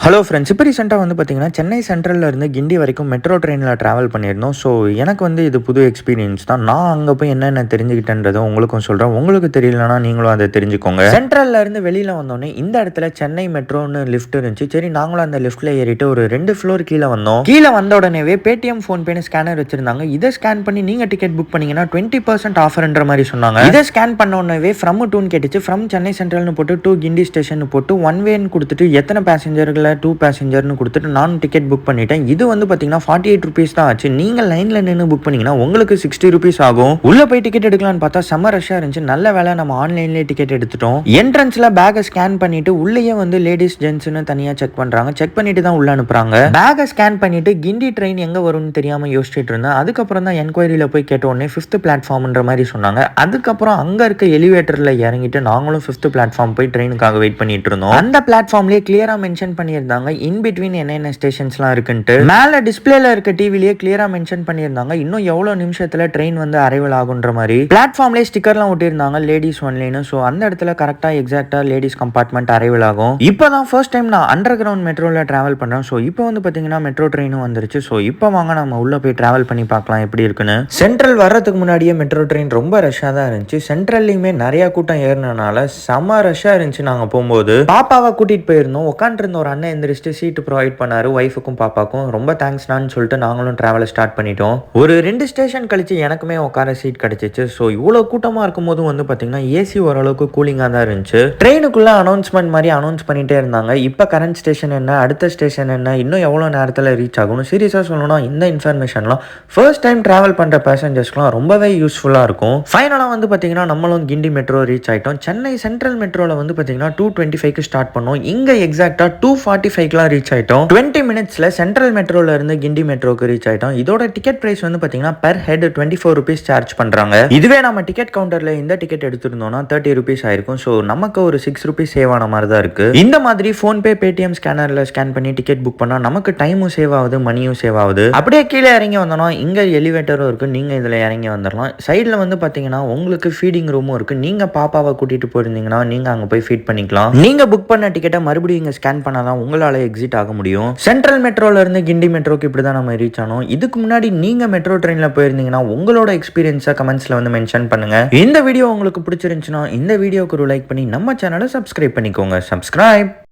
Hello friends, இப்போ ரீசெண்டாக வந்து பார்த்தீங்கன்னா சென்னை சென்ட்ரலில் இருந்து கிண்டி வரைக்கும் மெட்ரோ ட்ரெயினில் ட்ராவல் பண்ணியிருந்தோம். ஸோ எனக்கு வந்து இது புது எக்ஸ்பீரியன்ஸ் தான். நான் அங்கே போய் என்னென்ன தெரிஞ்சுக்கிட்டேன்றதை உங்களுக்கும் சொல்கிறேன். உங்களுக்கு தெரியலனா நீங்களும் அதை தெரிஞ்சுக்கோங்க. சென்ட்ரலில் இருந்து வெளியில் வந்தோடனே இந்த இடத்துல சென்னை மெட்ரோன்னு லிஃப்ட் இருந்துச்சு. சரி, நாங்களும் அந்த லிஃப்ட்டில் ஏறிட்டு ஒரு 2 ஃப்ளோர் கீழே வந்தோம். கீழே வந்த உடனே பேடிஎம் ஃபோன்பேன்னு ஸ்கேனர் வச்சிருந்தாங்க. இதை ஸ்கேன் பண்ணி நீங்கள் டிக்கெட் புக் பண்ணீங்கன்னா 20% ஆஃபர்ன்ற மாதிரி சொன்னாங்க. இதை ஸ்கேன் பண்ண உடனே ஃப்ரம் டூன்னு கேட்டுச்சு. ஃப்ரம் சென்னை சென்ட்ரல்னு போட்டு டூ கிண்டி ஸ்டேஷன் போட்டு 1 வேன்னு கொடுத்துட்டு எத்தனை பேசஞ்சர்களை 2 பேசஞ்சர்னு கொடுத்துட்டு நான் டிக்கெட் புக் பண்ணிட்டேன். இது வந்து பார்த்தீங்கன்னா 48 ருபீஸ் தான் ஆச்சு. நீங்கள் லைனில் நின்று புக் பண்ணீங்கன்னா உங்களுக்கு 60 ருபீஸ் ஆகும். உள்ள போய் டிக்கெட் எடுக்கலாம்னு பார்த்தா செம்ம ரஷ்ஷாக இருந்துச்சு. நல்ல வேலை நம்ம ஆன்லைன்லேயே டிக்கெட் எடுத்துட்டோம். என்ட்ரன்ஸில் பேக்கை ஸ்கேன் பண்ணிட்டு உள்ளேயே வந்து லேடிஸ் ஜென்ட்ஸ்னு தனியாக செக் பண்ணுறாங்க. செக் பண்ணிட்டு தான் உள்ள அனுப்புறாங்க. பேக்கை ஸ்கேன் பண்ணிட்டு கிண்டி ட்ரெயின் எங்கே வரும்னு தெரியாமல் யோசிச்சுட்டு இருந்தேன். அதுக்கப்புறம் தான் என்கொயரியில் போய் கேட்ட உடனே 5th பிளாட்ஃபார்ம்ன்ற மாதிரி சொன்னாங்க. அதுக்கப்புறம் அங்கே இருக்க எலிவேட்டரில் இறங்கிட்டு நாங்களும் 5th பிளாட்ஃபார்ம் போய் ட்ரெயினுக்காக வெயிட் பண்ணிட்டு இருந்தோம். அந்த பிளாட்ஃபார்ம்லேயே கிளியரா மென்ஷன் பண்ணியிருந்தாங்க இன் பிட்வீன் என்னென்ன ஸ்டேஷன்ஸ்லாம் இருக்குன்ட்டு. மேல டிஸ்பிளேல இருக்க டிவிலேயே கிளியரா மென்ஷன் பண்ணியிருந்தாங்க இன்னும் எவ்வளவு நிமிஷத்துல ட்ரெயின் வந்து அரைவல் ஆகுன்ற மாதிரி. பிளாட்ஃபார்ம்லேயே ஸ்டிக்கர்லாம் ஒட்டியிருந்தாங்க லேடிஸ் ஒன்லின்னு. ஸோ அந்த இடத்துல கரெக்டா எக்ஸாக்டா லேடிஸ் கம்பார்ட்மெண்ட் அரைவல் ஆகும். இப்போதான் ஃபர்ஸ்ட் டைம் நான் அண்டர் கிரவுண்ட் மெட்ரோல டிராவல் பண்றேன். ஸோ இப்போ வந்து பாத்தீங்கன்னா மெட்ரோ ட்ரெயினும் வந்துருச்சு. ஸோ இப்போ வாங்க நம்ம உள்ள போய் டிராவல் பண்ணி பார்க்கலாம் எப்படி இருக்குன்னு. சென்ட்ரல் வர்றதுக்கு முன்னாடியே மெட்ரோ ட்ரெயின் ரொம்ப ரஷ்ஷாக தான் இருந்துச்சு. சென்ட்ரல்லையுமே நிறைய கூட்டம் ஏறினால செம ரஷ்ஷாக இருந்துச்சு. நாங்கள் போகும்போது பாப்பாவை கூட்டிட்டு போயிருந்தோம். உட்காந்துருந்த ஒரு அண்ணன் எந்திரிச்சிட்டு சீட்டு ப்ரொவைட் பண்ணாரு ஒய்ஃபுக்கும் பாப்பாக்கும். ரொம்ப தேங்க்ஸ்னான்னு சொல்லிட்டு நாங்களும் டிராவலை ஸ்டார்ட் பண்ணிட்டோம். ஒரு 2 ஸ்டேஷன் கழிச்சு எனக்குமே உட்கார சீட் கிடைச்சிச்சு. ஸோ இவ்வளோ கூட்டமாக இருக்கும் போது வந்து பார்த்தீங்கன்னா ஏசி ஓரளவுக்கு கூலிங்காக தான் இருந்துச்சு. ட்ரெயினுக்குள்ள அனௌன்ஸ்மெண்ட் மாதிரி அனௌன்ஸ் பண்ணிட்டே இருந்தாங்க. இப்போ கரண்ட் ஸ்டேஷன் என்ன, அடுத்த ஸ்டேஷன் என்ன, இன்னும் எவ்வளோ நேரத்தில் ரீச் ஆகணும். சீரியஸாக சொல்லணும்னா இந்த இன்ஃபர்மேஷன்லாம் ஃபர்ஸ்ட் டைம் டிராவல் பண்ணுற பேசஞ்சர்ஸ்க்குலாம் ரொம்பவே யூஸ்ஃபுல்லாக இருக்கும். ஃபைனலாக வந்து பார்த்தீங்கன்னா நம்மளும் கிண்டி மெட்ரோ ரீச் ஆகிட்டோம். சென்னை சென்ட்ரல் மெட்ரோவில் வந்து பார்த்தீங்கன்னா 2:25க்கு ஸ்டார்ட் பண்ணோம். இங்கே எக்ஸாக்டாக 2:45க்குலாம் ரீச் ஆகிட்டோம். 20 மினிட்ஸில் சென்ட்ரல் மெட்ரோல இருந்து கிண்டி மெட்ரோக்கு ரீச் ஆகிட்டோம். இதோட டிக்கெட் பிரைஸ் வந்து பார்த்தீங்கன்னா பெர் ஹெட் 24 ருபீஸ் சார்ஜ் பண்ணுறாங்க. இதுவே நம்ம டிக்கெட் கவுண்டரில் இந்த டிக்கெட் எடுத்துருந்தோம்னா 30 ருபீஸ் ஆயிருக்கும். ஸோ நமக்கு ஒரு 6 ருபீஸ் சேவ் ஆன மாதிரி தான் இருக்கு. இந்த மாதிரி ஃபோன்பே பேடிஎம் ஸ்கேனரில் ஸ்கேன் பண்ணி டிக்கெட் புக் பண்ணால் நமக்கு டைமும் சேவ் ஆகுது, மணியும் சேவ் ஆகுது. அப்படியே கீழே இறங்கி வந்தோம்னா இங்கே எலிவேட்டரும் இருக்கு. நீங்கள் இதில் இறங்கி வந்துடலாம். சைடில் வந்து பார்த்தீங்கன்னா உங்களுக்கு ஃபீடிங் ரூமும் இருக்கு. நீங்கள் பாப்பாவை கூட்டிட்டு போயிருந்தீங்கன்னா நீங்கள் அங்கே போய் ஃபீட் பண்ணிக்கலாம். நீங்கள் புக் பண்ண டிக்கெட்டை மறுபடியும் இங்கே ஸ்கேன் பண்ணாதான் உங்களால் எக்ஸிட் ஆக முடியும். சென்ட்ரல் மெட்ரோல இருந்து கிண்டி மெட்ரோக்கு இப்படி தான் நம்ம ரீச் ஆனோம். இதுக்கு முன்னாடி நீங்க மெட்ரோ ட்ரெயின்ல போயிருந்தீங்கன்னா உங்களோட எக்ஸ்பீரியன்ஸை கமெண்ட்ஸ்ல வந்து மென்ஷன் பண்ணுங்க. இந்த வீடியோ உங்களுக்கு பிடிச்சிருந்துச்சுன்னா இந்த வீடியோக்கு ஒரு லைக் பண்ணி நம்ம சேனலை சப்ஸ்கிரைப் பண்ணிக்கோங்க. சப்ஸ்கிரைப்.